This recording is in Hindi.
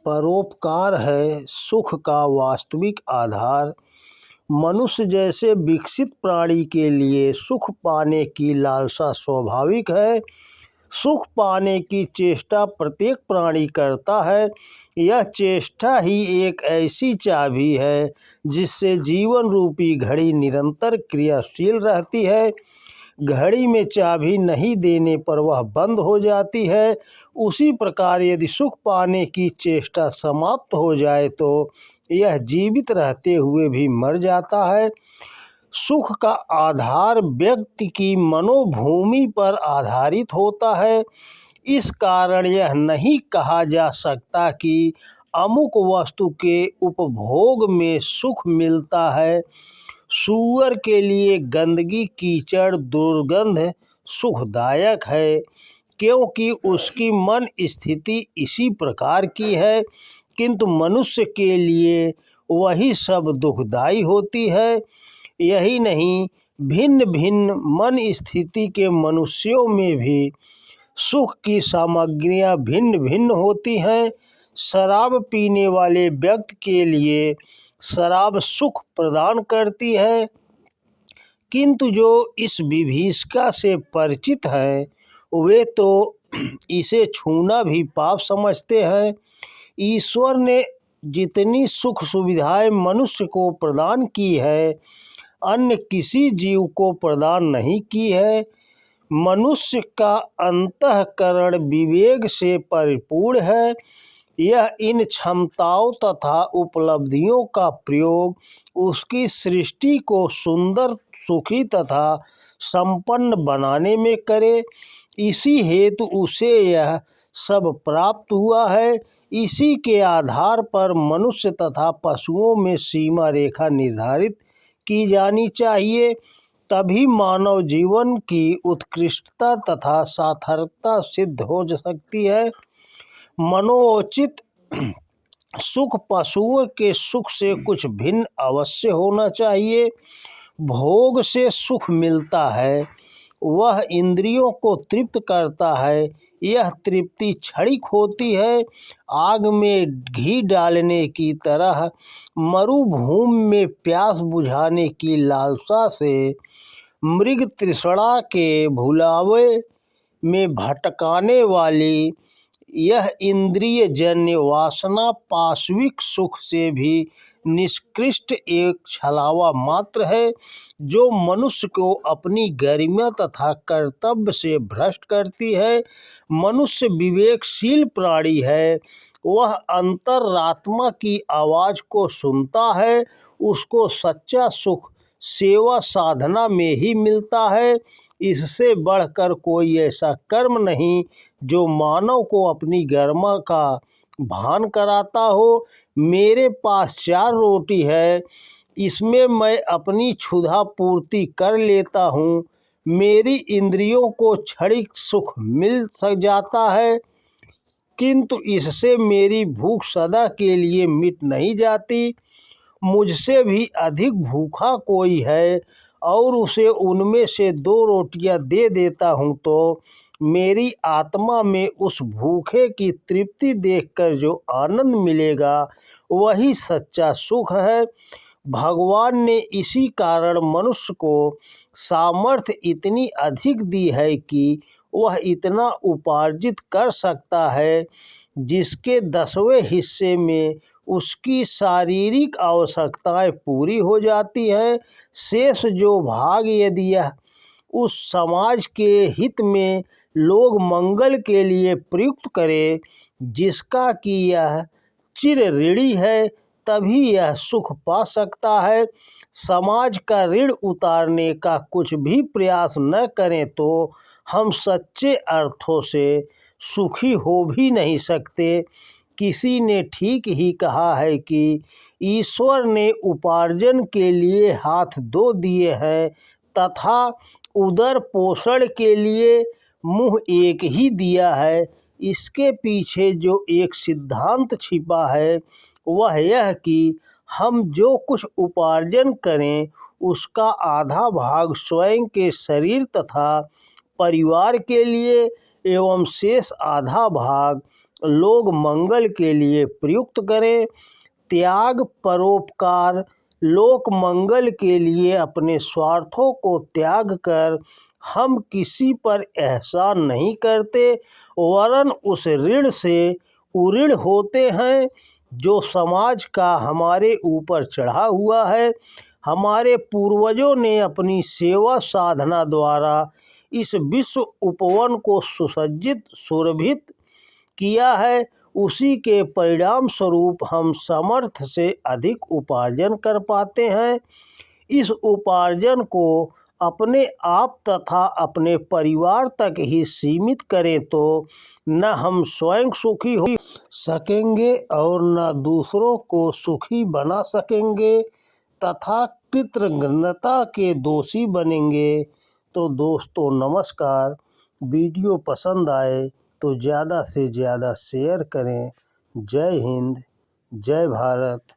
परोपकार है सुख का वास्तविक आधार। मनुष्य जैसे विकसित प्राणी के लिए सुख पाने की लालसा स्वाभाविक है। सुख पाने की चेष्टा प्रत्येक प्राणी करता है। यह चेष्टा ही एक ऐसी चाबी है जिससे जीवन रूपी घड़ी निरंतर क्रियाशील रहती है। घड़ी में चाबी नहीं देने पर वह बंद हो जाती है। उसी प्रकार यदि सुख पाने की चेष्टा समाप्त हो जाए तो यह जीवित रहते हुए भी मर जाता है। सुख का आधार व्यक्ति की मनोभूमि पर आधारित होता है। इस कारण यह नहीं कहा जा सकता कि अमुक वस्तु के उपभोग में सुख मिलता है। सूअर के लिए गंदगी कीचड़ दुर्गंध सुखदायक है, क्योंकि उसकी मन स्थिति इसी प्रकार की है, किंतु मनुष्य के लिए वही सब दुखदाई होती है। यही नहीं, भिन्न भिन्न मन स्थिति के मनुष्यों में भी सुख की सामग्रियां भिन्न भिन्न होती हैं। शराब पीने वाले व्यक्ति के लिए शराब सुख प्रदान करती है, किंतु जो इस विभीषिका से परिचित हैं वे तो इसे छूना भी पाप समझते हैं। ईश्वर ने जितनी सुख सुविधाएं मनुष्य को प्रदान की है, अन्य किसी जीव को प्रदान नहीं की है। मनुष्य का अंतःकरण विवेक से परिपूर्ण है। यह इन क्षमताओं तथा उपलब्धियों का प्रयोग उसकी सृष्टि को सुंदर, सुखी तथा संपन्न बनाने में करे। इसी हेतु उसे यह सब प्राप्त हुआ है। इसी के आधार पर मनुष्य तथा पशुओं में सीमा रेखा निर्धारित की जानी चाहिए, तभी मानव जीवन की उत्कृष्टता तथा सार्थकता सिद्ध हो सकती है। मनोचित सुख पशुओं के सुख से कुछ भिन्न अवश्य होना चाहिए। भोग से सुख मिलता है, वह इंद्रियों को तृप्त करता है। यह तृप्ति क्षणिक होती है। आग में घी डालने की तरह मरुभूमि में प्यास बुझाने की लालसा से मृग तृष्णा के भुलावे में भटकाने वाली यह इंद्रिय जन्य वासना पाशविक सुख से भी निकृष्ट एक छलावा मात्र है, जो मनुष्य को अपनी गरिमा तथा कर्तव्य से भ्रष्ट करती है। मनुष्य विवेकशील प्राणी है। वह अंतरात्मा की आवाज़ को सुनता है। उसको सच्चा सुख सेवा साधना में ही मिलता है। इससे बढ़कर कोई ऐसा कर्म नहीं जो मानव को अपनी गरिमा का भान कराता हो। मेरे पास 4 रोटी है, इसमें मैं अपनी क्षुधा पूर्ति कर लेता हूँ। मेरी इंद्रियों को क्षणिक सुख मिल जाता है, किंतु इससे मेरी भूख सदा के लिए मिट नहीं जाती। मुझसे भी अधिक भूखा कोई है और उसे उनमें से 2 रोटियां दे देता हूँ तो मेरी आत्मा में उस भूखे की तृप्ति देखकर जो आनंद मिलेगा वही सच्चा सुख है। भगवान ने इसी कारण मनुष्य को सामर्थ्य इतनी अधिक दी है कि वह इतना उपार्जित कर सकता है जिसके 10वें हिस्से में उसकी शारीरिक आवश्यकताएं पूरी हो जाती हैं। शेष जो भाग यदि यह उस समाज के हित में लोग मंगल के लिए प्रयुक्त करे जिसका कि यह चिर ऋणी है, तभी यह सुख पा सकता है। समाज का ऋण उतारने का कुछ भी प्रयास न करें तो हम सच्चे अर्थों से सुखी हो भी नहीं सकते। किसी ने ठीक ही कहा है कि ईश्वर ने उपार्जन के लिए हाथ 2 दिए हैं तथा उदर पोषण के लिए मुंह एक ही दिया है। इसके पीछे जो एक सिद्धांत छिपा है वह यह कि हम जो कुछ उपार्जन करें उसका आधा भाग स्वयं के शरीर तथा परिवार के लिए एवं शेष आधा भाग लोग मंगल के लिए प्रयुक्त करें। त्याग परोपकार, लोक मंगल के लिए अपने स्वार्थों को त्याग कर हम किसी पर एहसान नहीं करते, वरन उस ऋण से उऋण होते हैं जो समाज का हमारे ऊपर चढ़ा हुआ है। हमारे पूर्वजों ने अपनी सेवा साधना द्वारा इस विश्व उपवन को सुसज्जित सुरभित किया है, उसी के परिणाम स्वरूप हम समर्थ से अधिक उपार्जन कर पाते हैं। इस उपार्जन को अपने आप तथा अपने परिवार तक ही सीमित करें तो न हम स्वयं सुखी हो सकेंगे और न दूसरों को सुखी बना सकेंगे तथा कृतज्ञता के दोषी बनेंगे। तो दोस्तों नमस्कार, वीडियो पसंद आए तो ज़्यादा से ज़्यादा शेयर करें। जय हिंद, जय भारत।